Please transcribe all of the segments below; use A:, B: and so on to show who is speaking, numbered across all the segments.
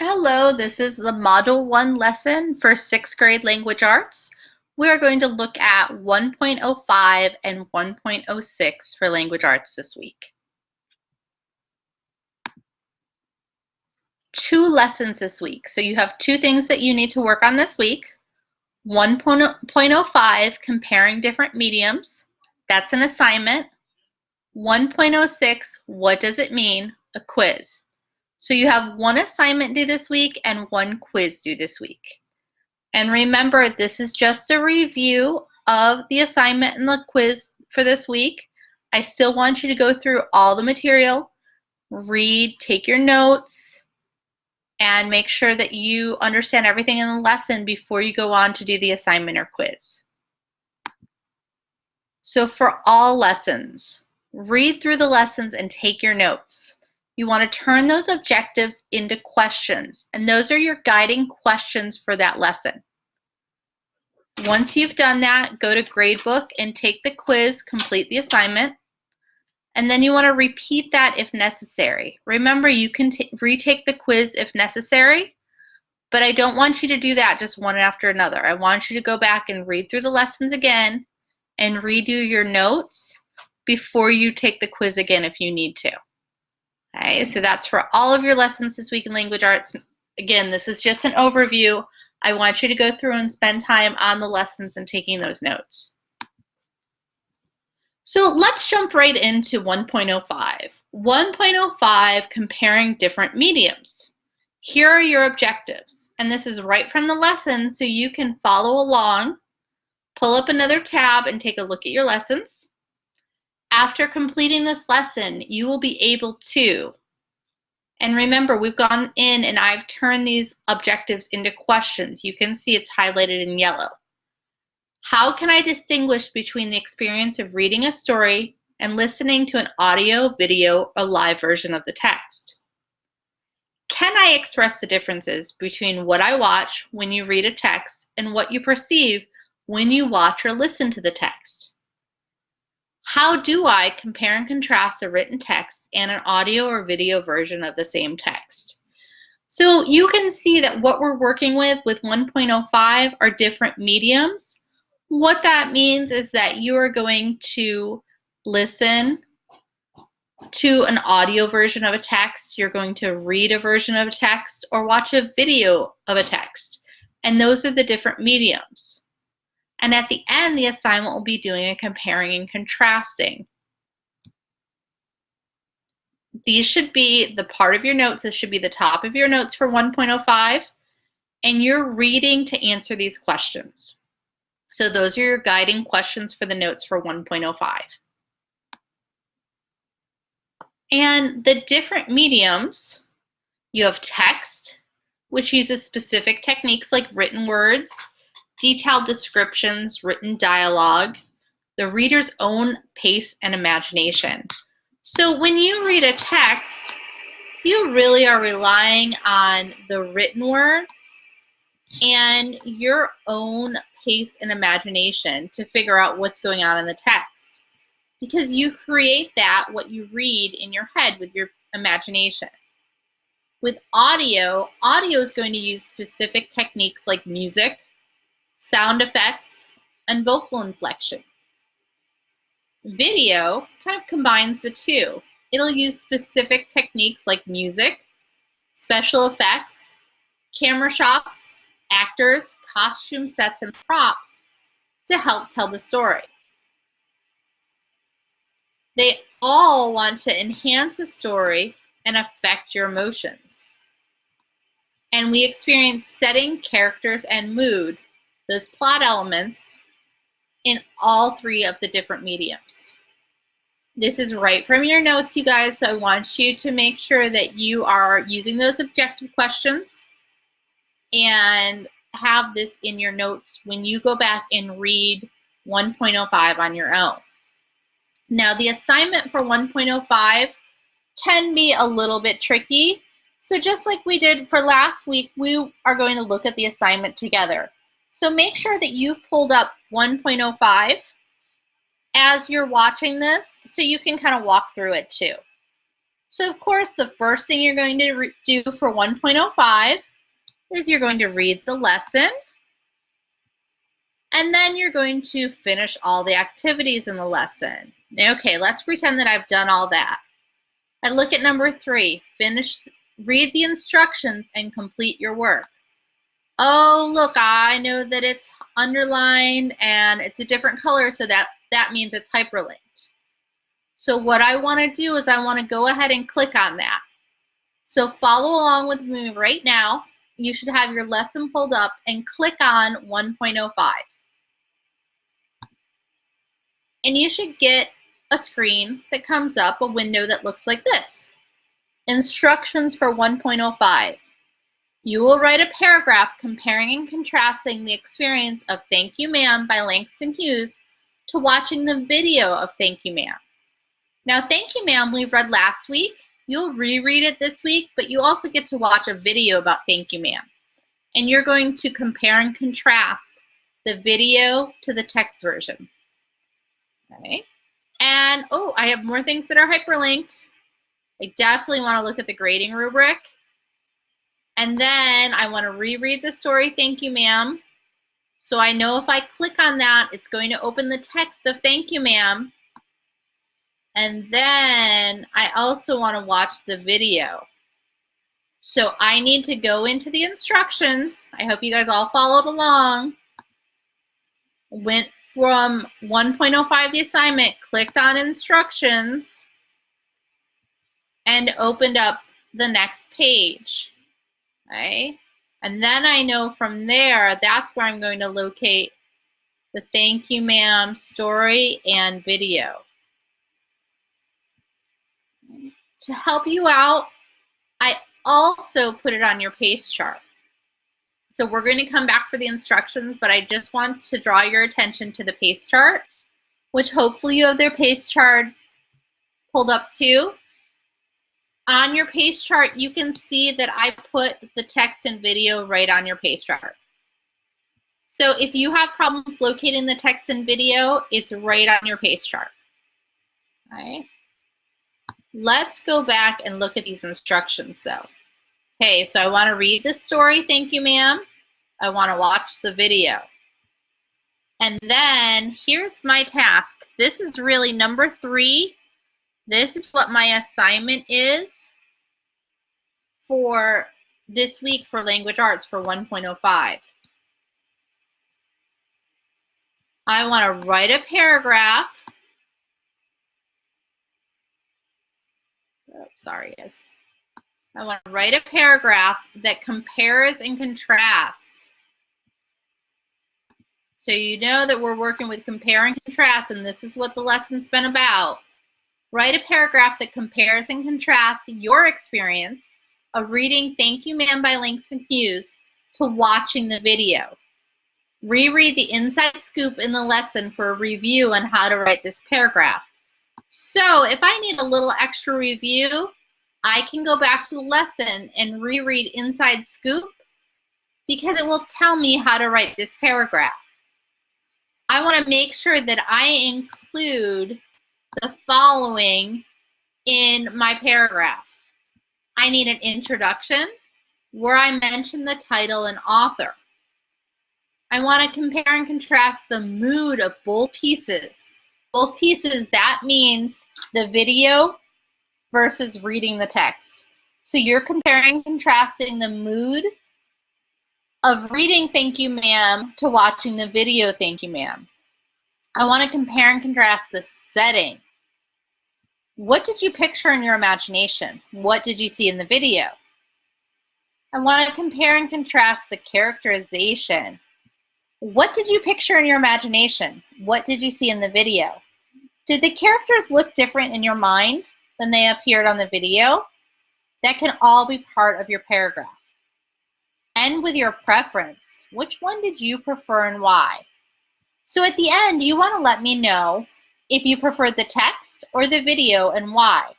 A: Hello, this is the Module 1 lesson for 6th grade language arts. We are going to look at 1.05 and 1.06 for language arts this week. 2 lessons this week, so you have 2 things that you need to work on this week. 1.05, comparing different mediums. That's an assignment. 1.06, what does it mean? A quiz. So you have 1 assignment due this week and 1 quiz due this week. And remember, this is just a review of the assignment and the quiz for this week. I still want you to go through all the material, read, take your notes, and make sure that you understand everything in the lesson before you go on to do the assignment or quiz. So for all lessons, read through the lessons and take your notes. You want to turn those objectives into questions, and those are your guiding questions for that lesson. Once you've done that, go to Gradebook and take the quiz, complete the assignment, and then you want to repeat that if necessary. Remember, you can retake the quiz if necessary, but I don't want you to do that just one after another. I want you to go back and read through the lessons again and redo your notes before you take the quiz again if you need to. Okay, so that's for all of your lessons this week in language arts. Again, this is just an overview. I want you to go through and spend time on the lessons and taking those notes. So let's jump right into 1.05. 1.05, comparing different mediums. Here are your objectives, and this is right from the lesson so you can follow along. Pull up another tab and take a look at your lessons. After completing this lesson, you will be able to, and remember, we've gone in and I've turned these objectives into questions. You can see it's highlighted in yellow. How can I distinguish between the experience of reading a story and listening to an audio, video, or live version of the text? Can I express the differences between what I watch when you read a text and what you perceive when you watch or listen to the text? How do I compare and contrast a written text and an audio or video version of the same text? So you can see that what we're working with 1.05 are different mediums. What that means is that you are going to listen to an audio version of a text, you're going to read a version of a text, or watch a video of a text. And those are the different mediums. And at the end, the assignment will be doing a comparing and contrasting. These should be the part of your notes. This should be the top of your notes for 1.05. And you're reading to answer these questions. So those are your guiding questions for the notes for 1.05. And the different mediums, you have text, which uses specific techniques like written words, detailed descriptions, written dialogue, the reader's own pace and imagination. So when you read a text, you really are relying on the written words and your own pace and imagination to figure out what's going on in the text. Because you create that, what you read in your head with your imagination. With audio, audio is going to use specific techniques like music, sound effects, and vocal inflection. Video kind of combines the two. It'll use specific techniques like music, special effects, camera shots, actors, costume sets, and props to help tell the story. They all want to enhance a story and affect your emotions. And we experience setting, characters, and mood, those plot elements, in all 3 of the different mediums. This is right from your notes, you guys, so I want you to make sure that you are using those objective questions and have this in your notes when you go back and read 1.05 on your own. Now, the assignment for 1.05 can be a little bit tricky. So just like we did for last week, we are going to look at the assignment together. So make sure that you've pulled up 1.05 as you're watching this so you can kind of walk through it too. So of course, the first thing you're going to do for 1.05 is you're going to read the lesson, and then you're going to finish all the activities in the lesson. Okay, let's pretend that I've done all that. I look at number 3, read the instructions and complete your work. Oh, look, I know that it's underlined and it's a different color, so that means it's hyperlinked. So what I want to do is I want to go ahead and click on that. So follow along with me right now. You should have your lesson pulled up and click on 1.05. And you should get a screen that comes up, a window that looks like this. Instructions for 1.05. You will write a paragraph comparing and contrasting the experience of Thank You Ma'am by Langston Hughes to watching the video of Thank You Ma'am. Now, Thank You Ma'am we read last week. You'll reread it this week, but you also get to watch a video about Thank You Ma'am. And you're going to compare and contrast the video to the text version. Okay. And, oh, I have more things that are hyperlinked. I definitely want to look at the grading rubric. And then I want to reread the story, Thank You Ma'am. So I know if I click on that, it's going to open the text of Thank You Ma'am. And then I also want to watch the video. So I need to go into the instructions. I hope you guys all followed along. Went from 1.05 the assignment, clicked on instructions, and opened up the next page. Okay? And then I know from there, that's where I'm going to locate the Thank You Ma'am story and video. To help you out, I also put it on your pace chart. So we're going to come back for the instructions, but I just want to draw your attention to the pace chart, which hopefully you have their pace chart pulled up too. On your pace chart, you can see that I put the text and video right on your pace chart. So if you have problems locating the text and video, it's right on your pace chart. All right. Let's go back and look at these instructions though. Okay, so I want to read the story, Thank You Ma'am. I want to watch the video. And then here's my task. This is really number 3. This is what my assignment is for this week for language arts for 1.05. I want to write a paragraph. Oh, sorry, guys. I want to write a paragraph that compares and contrasts. So you know that we're working with compare and contrast, and this is what the lesson's been about. Write a paragraph that compares and contrasts your experience of reading Thank You Ma'am by Langston Hughes to watching the video. Reread the inside scoop in the lesson for a review on how to write this paragraph. So if I need a little extra review, I can go back to the lesson and reread inside scoop because it will tell me how to write this paragraph. I want to make sure that I include the following in my paragraph. I need an introduction where I mention the title and author. I want to compare and contrast the mood of both pieces. Both pieces, that means the video versus reading the text. So you're comparing and contrasting the mood of reading Thank You Ma'am to watching the video Thank You Ma'am. I want to compare and contrast the setting. What did you picture in your imagination? What did you see in the video? I want to compare and contrast the characterization. What did you picture in your imagination? What did you see in the video? Did the characters look different in your mind than they appeared on the video? That can all be part of your paragraph. End with your preference. Which one did you prefer and why? So at the end, you want to let me know if you prefer the text or the video and why.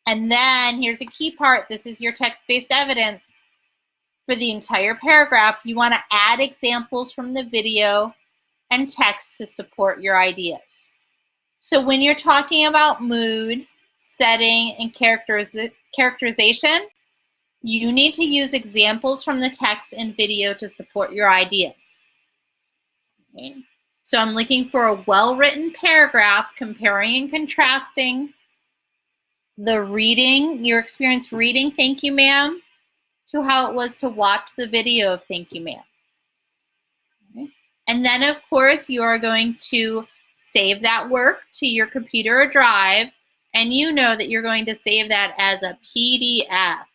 A: And then here's a key part. This is your text-based evidence. For the entire paragraph, you want to add examples from the video and text to support your ideas. So when you're talking about mood, setting, and characterization, you need to use examples from the text and video to support your ideas. Okay. So I'm looking for a well-written paragraph comparing and contrasting the reading, your experience reading Thank You Ma'am, to how it was to watch the video of Thank You Ma'am. Okay. And then, of course, you are going to save that work to your computer or drive, and you know that you're going to save that as a PDF.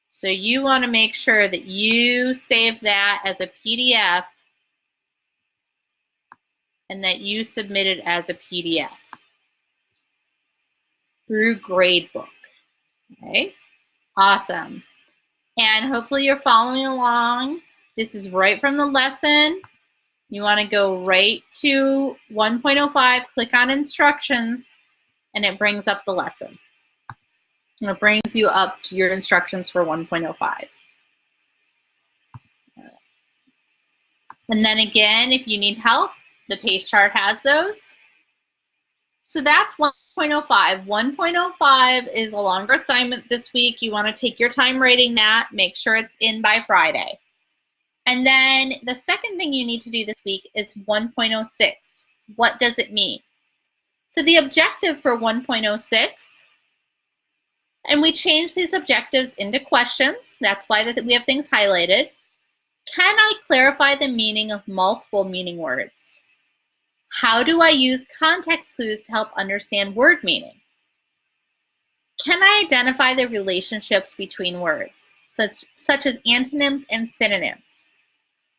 A: So you want to make sure that you save that as a PDF and that you submit it as a PDF through Gradebook. Okay, awesome. And hopefully you're following along. This is right from the lesson. You want to go right to 1.05, click on instructions, and it brings up the lesson. And it brings you up to your instructions for 1.05. And then again, if you need help, the PACE chart has those. So that's 1.05. 1.05 is a longer assignment this week. You want to take your time writing that. Make sure it's in by Friday. And then the second thing you need to do this week is 1.06. What does it mean? So the objective for 1.06, and we change these objectives into questions. That's why we have things highlighted. Can I clarify the meaning of multiple meaning words? How do I use context clues to help understand word meaning? Can I identify the relationships between words, such as antonyms and synonyms?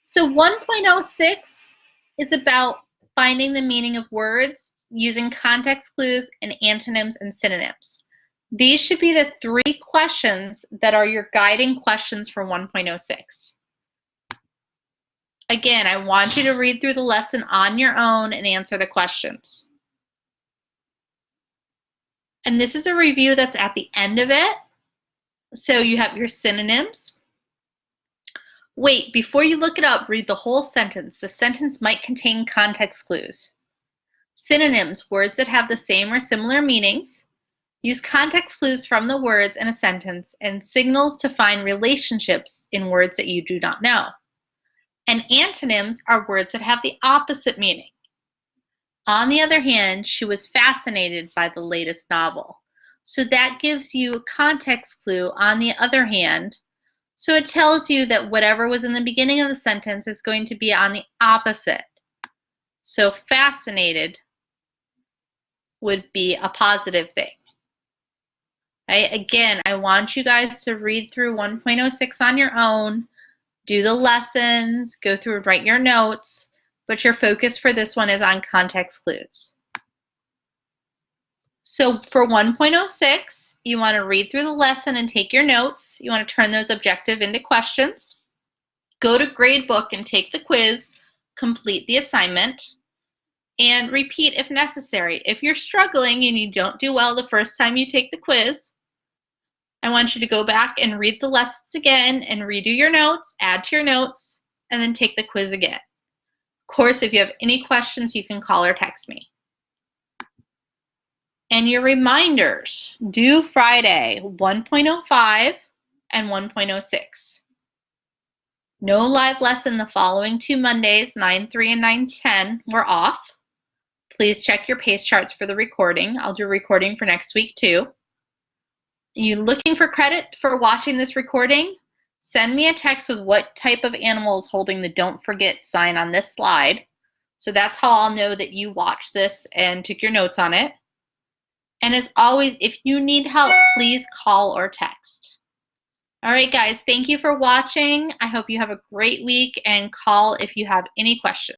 A: So 1.06 is about finding the meaning of words using context clues and antonyms and synonyms. These should be the 3 questions that are your guiding questions for 1.06. Again, I want you to read through the lesson on your own and answer the questions. And this is a review that's at the end of it. So you have your synonyms. Wait, before you look it up, read the whole sentence. The sentence might contain context clues. Synonyms, words that have the same or similar meanings. Use context clues from the words in a sentence and signals to find relationships in words that you do not know. And antonyms are words that have the opposite meaning. On the other hand, she was fascinated by the latest novel. So that gives you a context clue on the other hand. So it tells you that whatever was in the beginning of the sentence is going to be on the opposite. So fascinated would be a positive thing. Right? Again, I want you guys to read through 1.06 on your own. Do the lessons, go through and write your notes, but your focus for this one is on context clues. So for 1.06, you want to read through the lesson and take your notes. You want to turn those objective into questions. Go to Gradebook and take the quiz, complete the assignment, and repeat if necessary. If you're struggling and you don't do well the first time you take the quiz, I want you to go back and read the lessons again and redo your notes, add to your notes, and then take the quiz again. Of course, if you have any questions, you can call or text me. And your reminders, due Friday, 1.05 and 1.06. No live lesson the following 2 Mondays, 9/3 and 9/10. We're off. Please check your PACE charts for the recording. I'll do a recording for next week too. You looking for credit for watching this recording? Send me a text with what type of animal is holding the don't forget sign on this slide. So that's how I'll know that you watched this and took your notes on it. And as always, if you need help, please call or text. All right, guys, thank you for watching. I hope you have a great week and call if you have any questions.